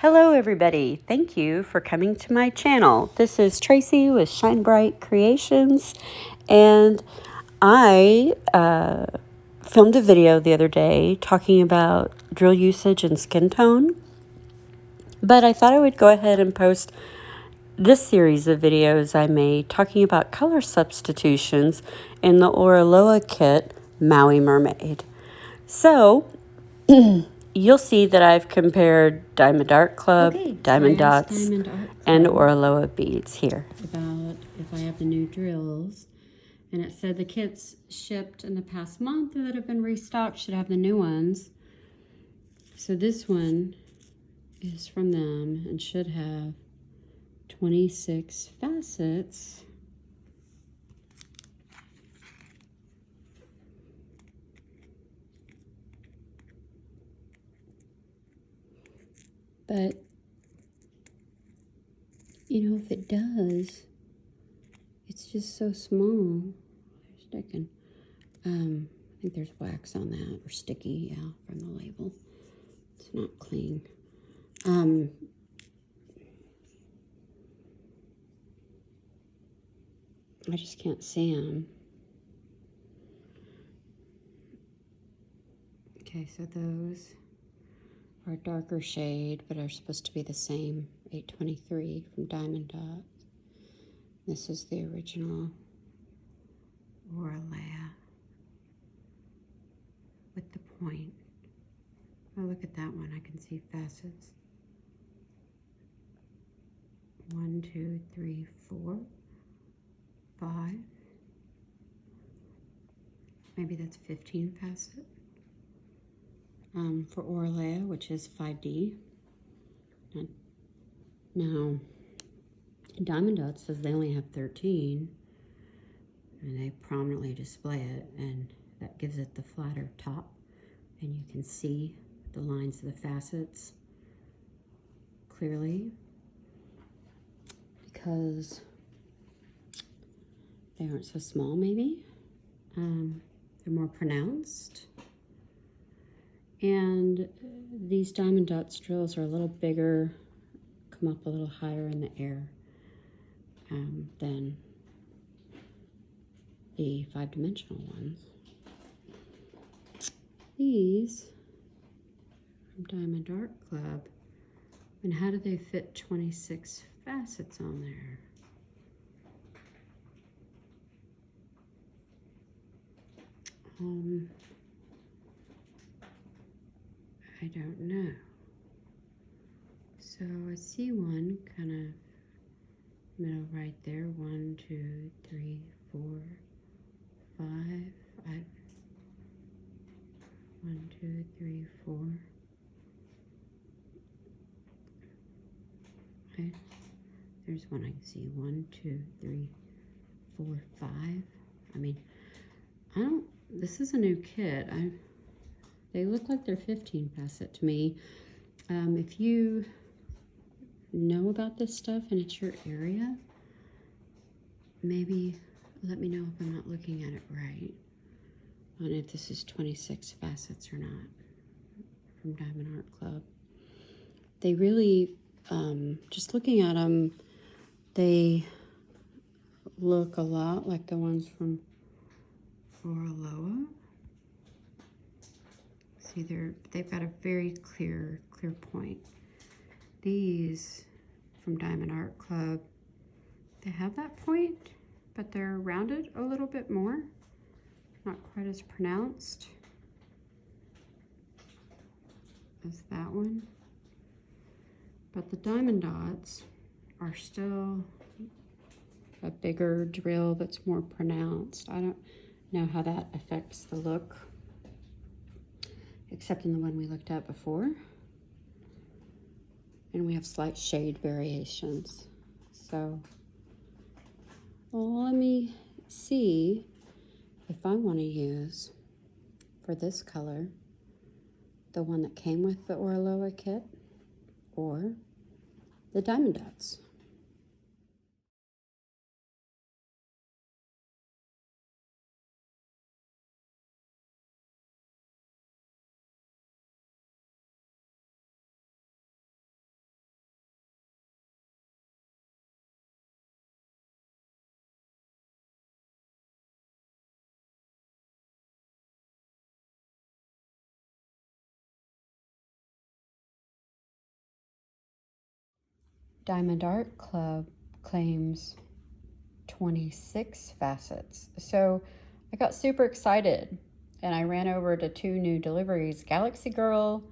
Hello everybody, thank you for coming to my channel. This is Tracy with Shine Bright Creations, and I filmed a video the other day talking about drill usage and skin tone, but I thought I would go ahead and post this series of videos I made talking about color substitutions in the Oraloa kit Maui Mermaid. So you'll see that I've compared Diamond Art Club, Diamond Dots, and Oraloa beads here. About if I have the new drills, and it said the kits shipped in the past month or that have been restocked should have the new ones. So this one is from them and should have 26 facets. But, you know, if it does, it's just so small. They're sticking. I think there's wax on that, or sticky, yeah, from the label. It's not clean. I just can't see them. Okay, so those are a darker shade, but are supposed to be the same. 823 from Diamond Dot. This is the original Oraloa with the point. Oh, look at that one. I can see facets. 1, 2, 3, 4, 5. Maybe that's 15 facet. For Oraloa, which is 5D. Now, Diamond Dot says they only have 13, and they prominently display it, and that gives it the flatter top, and you can see the lines of the facets clearly because they aren't so small, maybe. They're more pronounced. And these Diamond Dots drills are a little bigger, come up a little higher in the air than the 5-dimensional ones. These from Diamond Art Club, and how do they fit 26 facets on there? I don't know. So I see one kind of middle right there. 1, 2, 3, 4, 5. 1, 2, 3, 4. Okay. There's one I can see. 1, 2, 3, 4, 5. I mean, this is a new kit. They look like they're 15 facet to me. If you know about this stuff and it's your area, maybe let me know if I'm not looking at it right on if this is 26 facets or not from Diamond Art Club. They really, just looking at them, they look a lot like the ones from Oraloa. See, they've got a very clear point. These from Diamond Art Club, they have that point, but they're rounded a little bit more. Not quite as pronounced as that one. But the Diamond Dots are still a bigger drill that's more pronounced. I don't know how that affects the look, except in the one we looked at before. And we have slight shade variations. So, well, let me see if I want to use, for this color, the one that came with the Oraloa kit or the Diamond Dots. Diamond Art Club claims 26 facets. So I got super excited and I ran over to 2 new deliveries, Galaxy Girl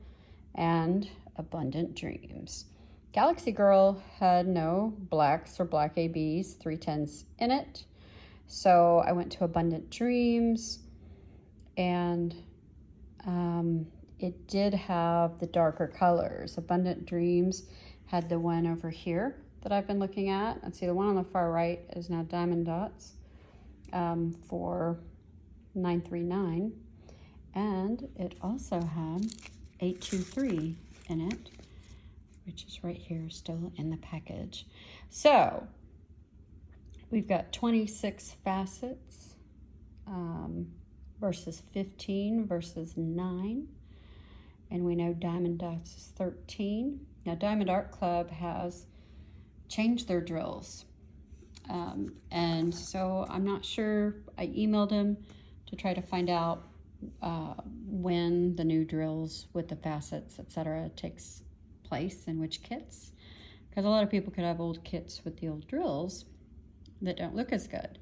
and Abundant Dreams. Galaxy Girl had no blacks or black ABs, 310s in it. So I went to Abundant Dreams, and it did have the darker colors. Abundant Dreams had the one over here that I've been looking at. And see, the one on the far right is now Diamond Dots for $9.39. And it also had 823 in it, which is right here still in the package. So we've got 26 facets versus 15 versus 9. And we know Diamond Dots is 13. Now Diamond Art Club has changed their drills. And so I'm not sure. I emailed them to try to find out when the new drills with the facets, etc., takes place in which kits, because a lot of people could have old kits with the old drills that don't look as good.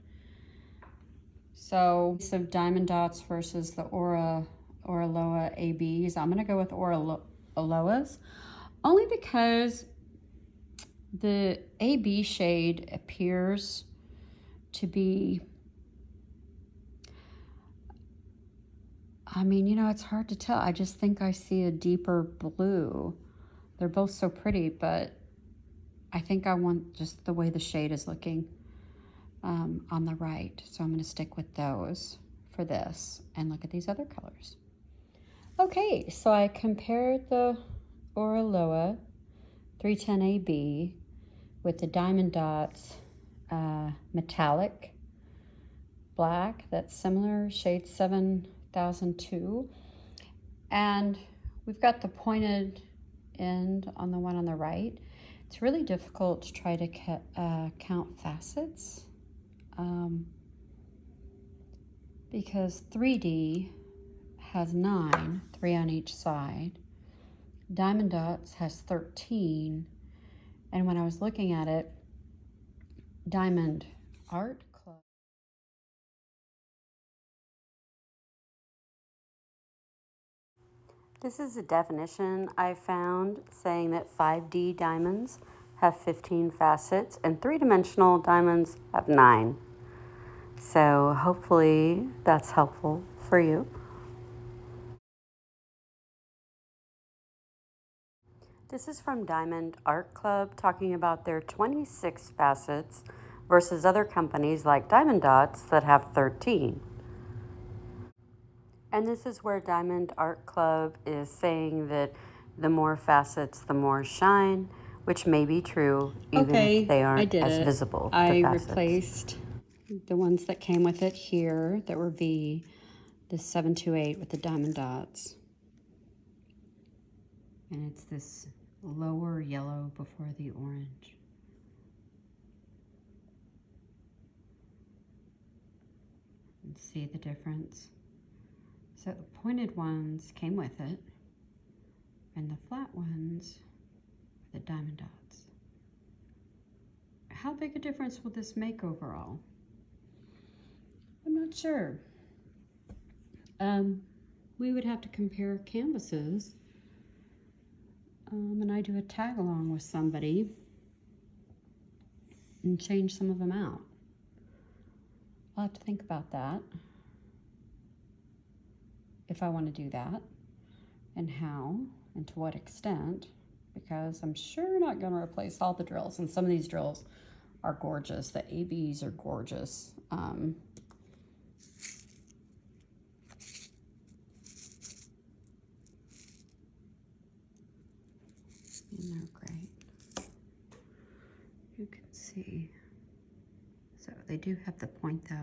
So some Diamond Dots versus the Oraloa ABs. I'm gonna go with Oraloas only because the AB shade appears to be, I mean, you know, it's hard to tell. I just think I see a deeper blue. They're both so pretty, but I think I want just the way the shade is looking on the right. So I'm going to stick with those for this and look at these other colors. Okay, so I compared the Oraloa 310AB with the Diamond Dots metallic black. That's similar, shade 7002. And we've got the pointed end on the one on the right. It's really difficult to try to count facets because 3D has 9, 3 on each side. Diamond Dots has 13. And when I was looking at it, Diamond Art Club. This is a definition I found saying that 5D diamonds have 15 facets and 3-dimensional diamonds have 9. So hopefully that's helpful for you. This is from Diamond Art Club talking about their 26 facets versus other companies like Diamond Dots that have 13. And this is where Diamond Art Club is saying that the more facets, the more shine, which may be true even if they aren't as visible. I replaced the ones that came with it here that were V, the 728 with the Diamond Dots. And it's this lower yellow before the orange. And see the difference? So the pointed ones came with it, and the flat ones were the Diamond Dots. How big a difference will this make overall? I'm not sure. We would have to compare canvases, and I do a tag along with somebody and change some of them out. I'll have to think about that, if I want to do that, and how, and to what extent, because I'm sure not going to replace all the drills, and some of these drills are gorgeous. The ABs are gorgeous. And they're great. You can see. So they do have the point though.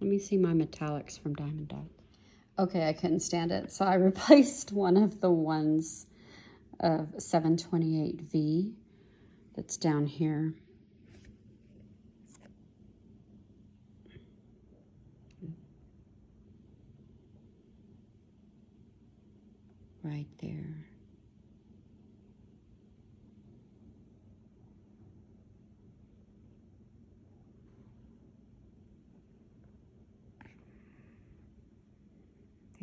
Let me see my metallics from Diamond Dot. Okay, I couldn't stand it. So I replaced one of the ones of 728V that's down here. Right there.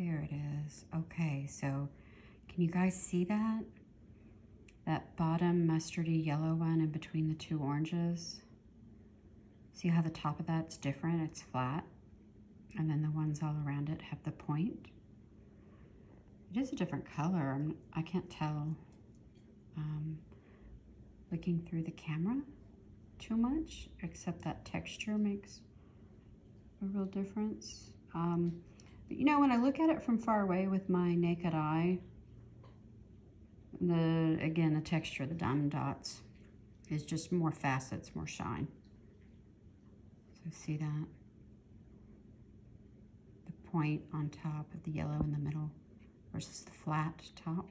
There it is. Okay, so can you guys see that? That bottom mustardy yellow one in between the two oranges? See how the top of that's different? It's flat. And then the ones all around it have the point. It is a different color. I can't tell looking through the camera too much, except that texture makes a real difference. But you know, when I look at it from far away with my naked eye, again, the texture of the diamond dots is just more facets, more shine. So see that? The point on top of the yellow in the middle versus the flat top.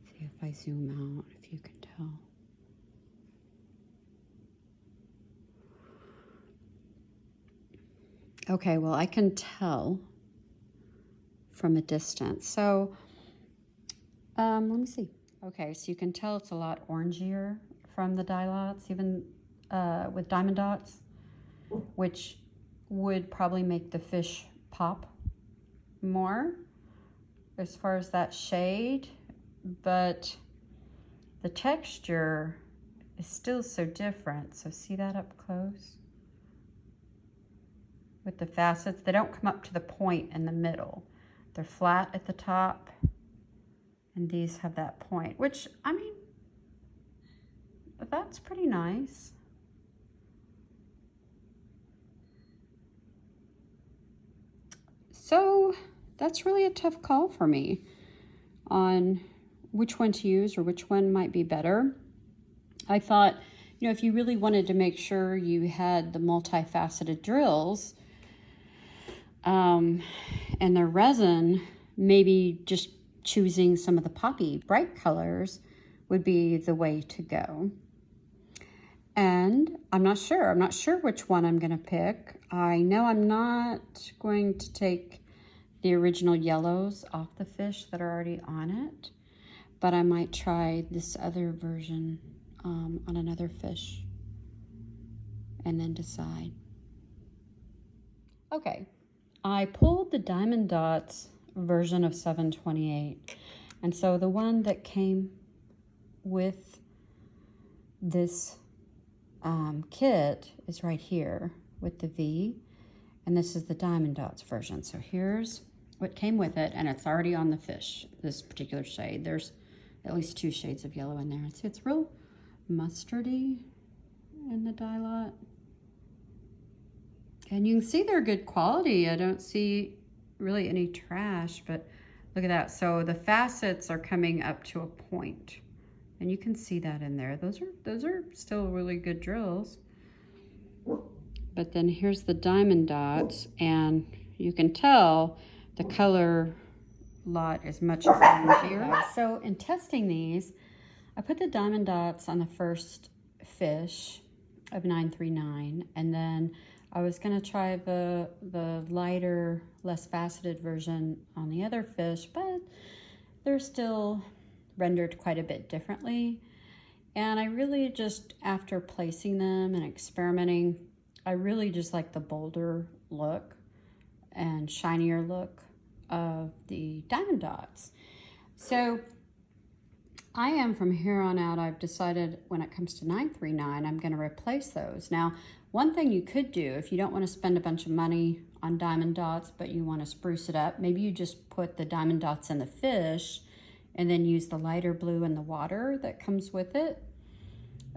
See if I zoom out, if you can tell. Okay, well, I can tell from a distance. So, let me see. Okay, so you can tell it's a lot orangier from the dye lots, even with diamond dots, which would probably make the fish pop more as far as that shade, but the texture is still so different. So see that up close? With the facets, they don't come up to the point in the middle. They're flat at the top, and these have that point, which, I mean, that's pretty nice. So that's really a tough call for me on which one to use or which one might be better. I thought, you know, if you really wanted to make sure you had the multifaceted drills, and the resin, maybe just choosing some of the poppy bright colors would be the way to go. And I'm not sure which one I'm going to pick. I know I'm not going to take the original yellows off the fish that are already on it, but I might try this other version on another fish and then decide. Okay. I pulled the Diamond Dots version of 728, and so the one that came with this kit is right here with the V, and this is the Diamond Dots version. So here's what came with it, and it's already on the fish, this particular shade. There's at least 2 shades of yellow in there. It's real mustardy in the dye lot. And you can see they're good quality. I don't see really any trash, but look at that. So the facets are coming up to a point, and you can see that in there. Those are still really good drills. But then here's the diamond dots, and you can tell the color lot is much clearer. So in testing these, I put the diamond dots on the first fish of 939, and then I was going to try the lighter, less faceted version on the other fish, but they're still rendered quite a bit differently. And I really just, after placing them and experimenting, I really just like the bolder look and shinier look of the diamond dots. So I am, from here on out, I've decided when it comes to 939, I'm going to replace those. Now, one thing you could do, if you don't want to spend a bunch of money on diamond dots, but you want to spruce it up, maybe you just put the diamond dots in the fish and then use the lighter blue in the water that comes with it.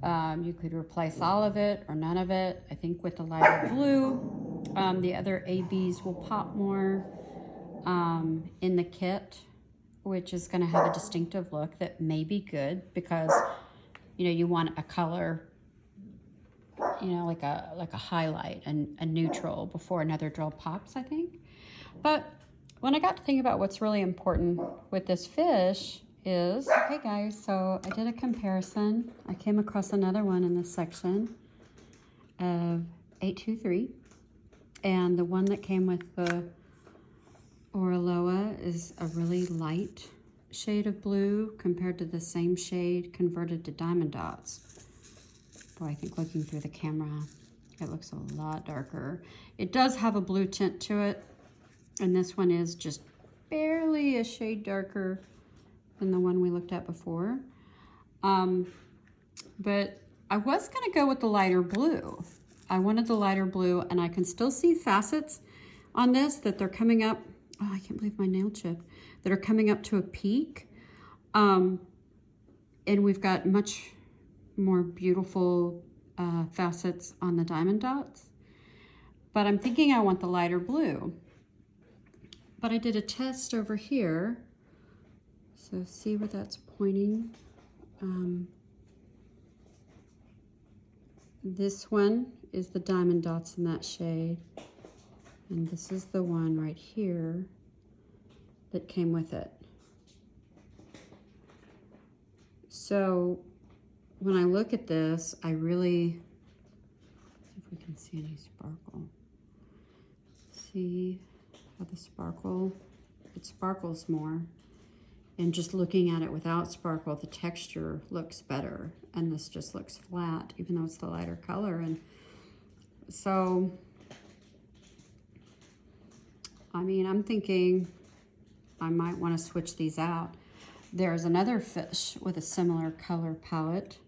You could replace all of it or none of it. I think with the lighter blue, the other ABs will pop more in the kit, which is going to have a distinctive look that may be good because, you know, you want a color, you know, like a highlight and a neutral before another drill pops, I think. But when I got to think about what's really important with this fish is, okay guys, so I did a comparison. I came across another one in this section of 823, and the one that came with the Oraloa is a really light shade of blue compared to the same shade converted to diamond dots. Boy, I think looking through the camera, It looks a lot darker. It does have a blue tint to it, and this one is just barely a shade darker than the one we looked at before. But I was gonna go with the lighter blue. I wanted the lighter blue, and I can still see facets on this that they're coming up. Oh, I can't believe my nail chip. That are coming up to a peak. And we've got much more beautiful facets on the diamond dots. But I'm thinking I want the lighter blue. But I did a test over here. So see where that's pointing. This one is the diamond dots in that shade. And this is the one right here that came with it. So when I look at this, I really, see if we can see any sparkle. See how the sparkle, it sparkles more. And just looking at it without sparkle, the texture looks better. And this just looks flat, even though it's the lighter color. And so, I mean, I'm thinking I might want to switch these out. There's another fish with a similar color palette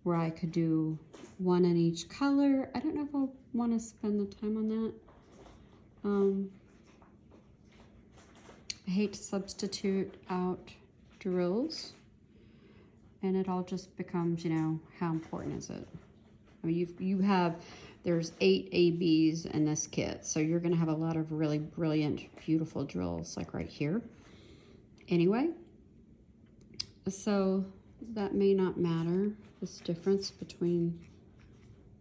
where I could do one in each color. I don't know if I'll want to spend the time on that. I hate to substitute out drills, and it all just becomes, you know, how important is it? I mean, there's 8 ABs in this kit, so you're gonna have a lot of really brilliant, beautiful drills, like right here. Anyway, so that may not matter, this difference between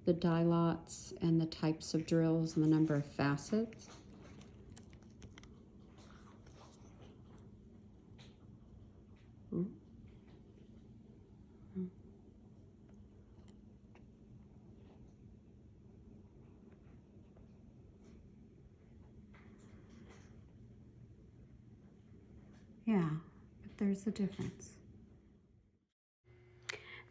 the die lots and the types of drills and the number of facets. Yeah, but there's a difference.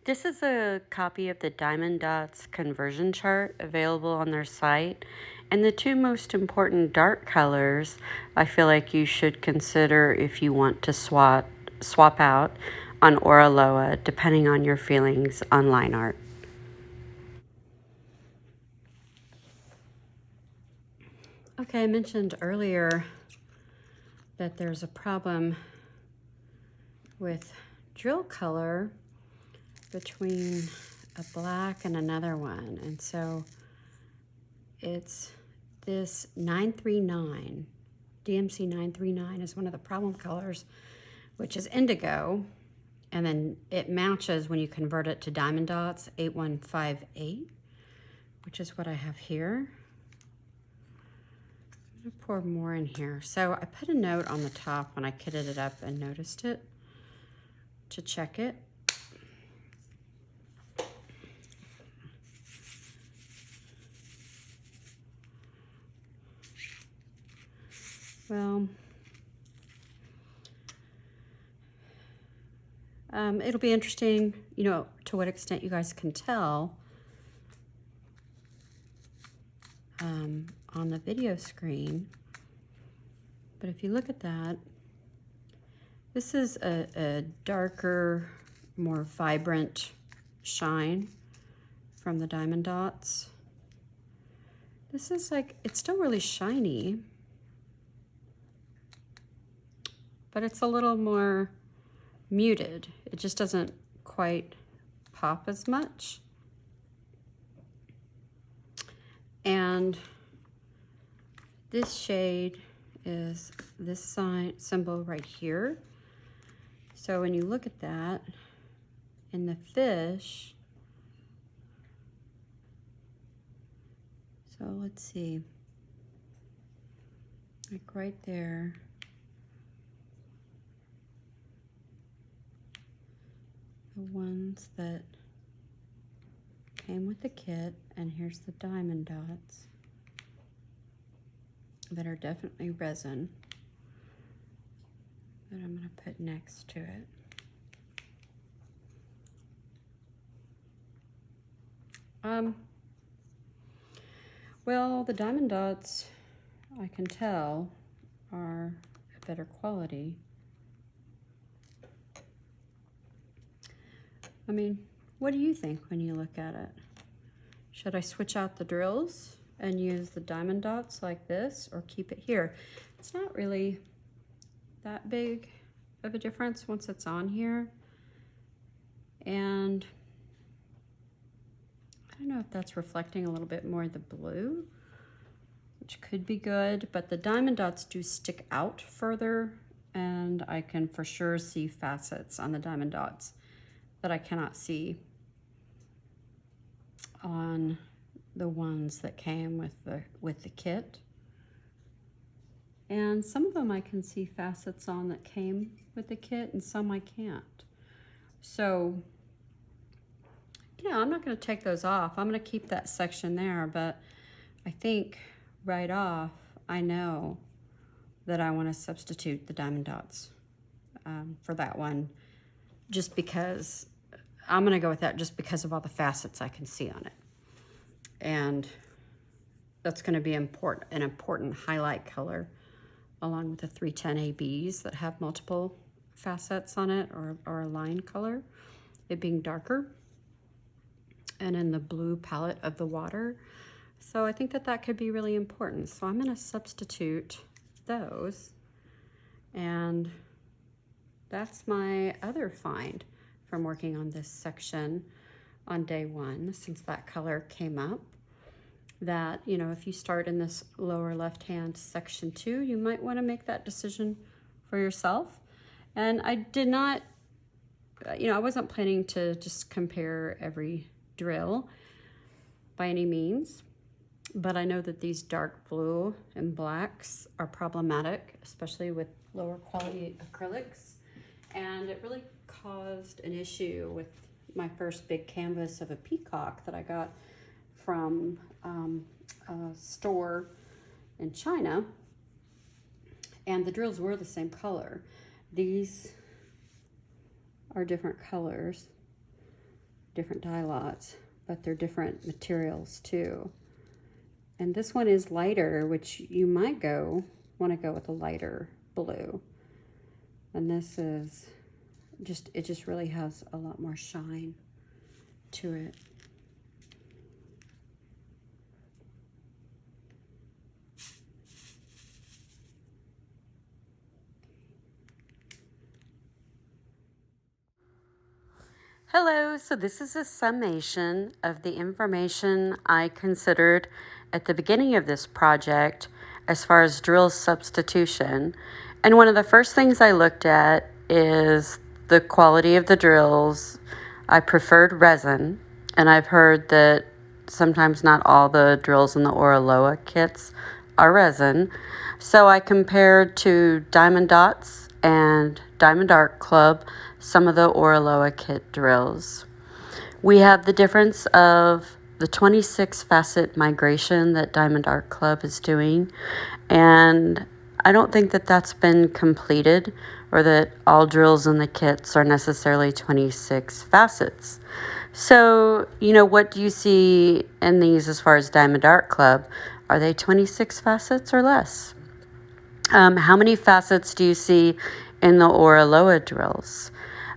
This is a copy of the Diamond Dots conversion chart available on their site. And the two most important dark colors I feel like you should consider if you want to swap out on Oraloa, depending on your feelings on line art. Okay, I mentioned earlier that there's a problem with drill color between a black and another one. And so it's this 939, DMC 939 is one of the problem colors, which is indigo. And then it matches when you convert it to diamond dots, 8158, which is what I have here. I'm gonna pour more in here. So I put a note on the top when I kitted it up and noticed it to check it. Well, it'll be interesting, you know, to what extent you guys can tell on the video screen. But if you look at that, this is a darker, more vibrant shine from the diamond dots. This is like, it's still really shiny, but it's a little more muted. It just doesn't quite pop as much. And this shade is this symbol right here. So when you look at that in the fish, so let's see, like right there, the ones that came with the kit, and here's the diamond dots that are definitely resin that I'm going to put next to it. Well, the diamond dots, I can tell, are a better quality. I mean, what do you think when you look at it? Should I switch out the drills and use the diamond dots like this, or keep it here? It's not really that big of a difference once it's on here. And I don't know if that's reflecting a little bit more the blue, which could be good, but the diamond dots do stick out further, and I can for sure see facets on the diamond dots that I cannot see on the ones that came with the kit. And some of them I can see facets on that came with the kit, and some I can't. So yeah, I'm not going to take those off. I'm going to keep that section there, but I think right off I know that I want to substitute the diamond dots for that one, just because I'm going to go with that just because of all the facets I can see on it. And that's going to be an important highlight color, along with the 310 ABs that have multiple facets on it, or a line color, it being darker, and in the blue palette of the water. So I think that that could be really important. So I'm going to substitute those, and that's my other find from working on this section on day one, since that color came up. That, you know, if you start in this lower left hand section 2, you might want to make that decision for yourself. And I did not, you know, I wasn't planning to just compare every drill by any means, but I know that these dark blue and blacks are problematic, especially with lower quality acrylics. And it really caused an issue with my first big canvas of a peacock that I got from a store in China, and the drills were the same color. These are different colors, different dye lots, but they're different materials too. And this one is lighter, which you might want to go with a lighter blue. And this is it just really has a lot more shine to it. Hello, so this is a summation of the information I considered at the beginning of this project as far as drill substitution. And one of the first things I looked at is the quality of the drills. I preferred resin, and I've heard that sometimes not all the drills in the Oraloa kits are resin. So I compared to Diamond Dots and Diamond Art Club some of the Oraloa kit drills. We have the difference of the 26 facet migration that Diamond Art Club is doing, and I don't think that that's been completed, or that all drills in the kits are necessarily 26 facets. So, you know, what do you see in these as far as Diamond Art Club? Are they 26 facets or less? How many facets do you see in the Oraloa drills?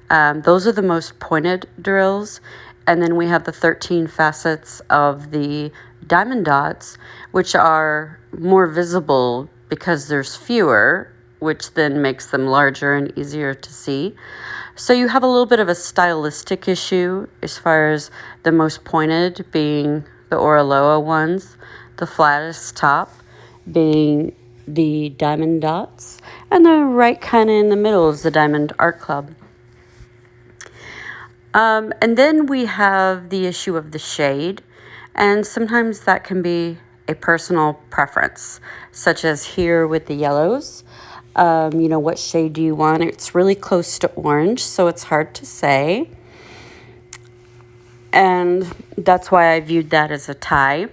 Those are the most pointed drills. And then we have the 13 facets of the diamond dots, which are more visible because there's fewer, which then makes them larger and easier to see. So you have a little bit of a stylistic issue as far as the most pointed being the Oraloa ones, the flattest top being the diamond dots, and the right kind of in the middle is the Diamond Art Club. And then we have the issue of the shade, and sometimes that can be a personal preference, such as here with the yellows. You know, what shade do you want? It's really close to orange, so it's hard to say. And that's why I viewed that as a tie.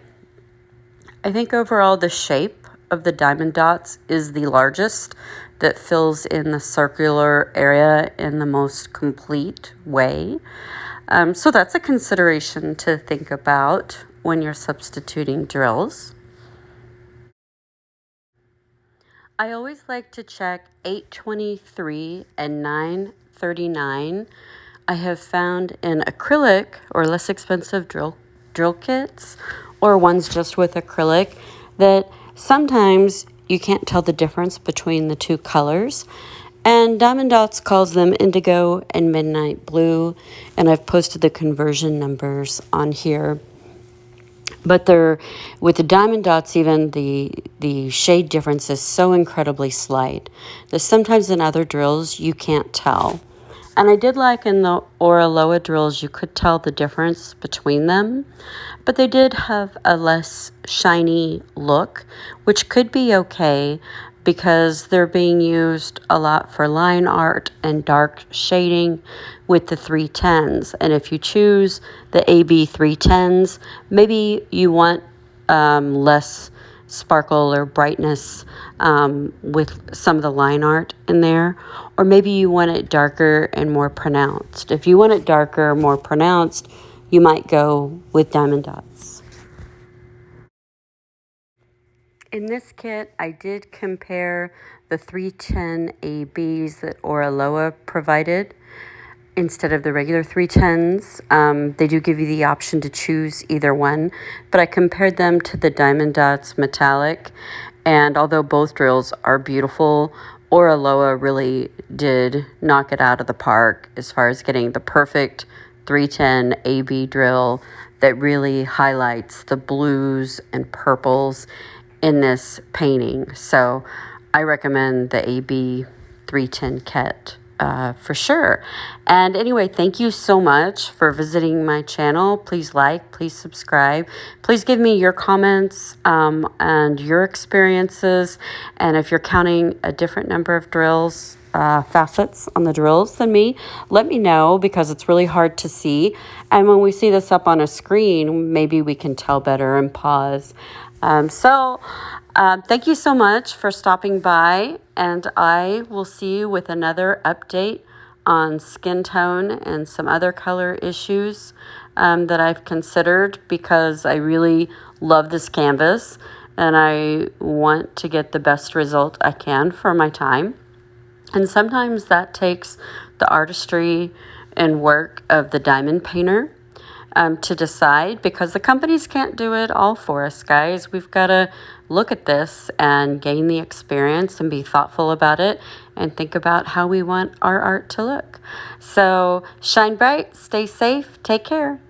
I think overall the shape of the diamond dots is the largest, that fills in the circular area in the most complete way. So that's a consideration to think about when you're substituting drills. I always like to check 823 and 939. I have found in acrylic or less expensive drill kits, or ones just with acrylic, that sometimes you can't tell the difference between the two colors. And Diamond Dots calls them indigo and midnight blue, and I've posted the conversion numbers on here. But they're, with the Diamond Dots, even the shade difference is so incredibly slight that sometimes in other drills you can't tell. And I did like in the Oraloa drills you could tell the difference between them, but they did have a less shiny look, which could be okay because they're being used a lot for line art and dark shading with the 310s. And if you choose the AB 310s, maybe you want less sparkle or brightness with some of the line art in there, or maybe you want it darker and more pronounced. If you want it darker or more pronounced, you might go with Diamond Dots. In this kit, I did compare the 310 ABs that Oraloa provided instead of the regular 310s. They do give you the option to choose either one, but I compared them to the Diamond Dots Metallic, and although both drills are beautiful, Oraloa really did knock it out of the park as far as getting the perfect 310 AB drill that really highlights the blues and purples in this painting. So I recommend the AB 310 kit for sure. And anyway, thank you so much for visiting my channel. Please like, please subscribe. Please give me your comments and your experiences. And if you're counting a different number of drills, facets on the drills than me, let me know, because it's really hard to see. And when we see this up on a screen, maybe we can tell better and pause. Thank you so much for stopping by, and I will see you with another update on skin tone and some other color issues that I've considered, because I really love this canvas and I want to get the best result I can for my time. And sometimes that takes the artistry and work of the diamond painter to decide, because the companies can't do it all for us, guys. We've got to look at this and gain the experience and be thoughtful about it and think about how we want our art to look. So shine bright, stay safe, take care.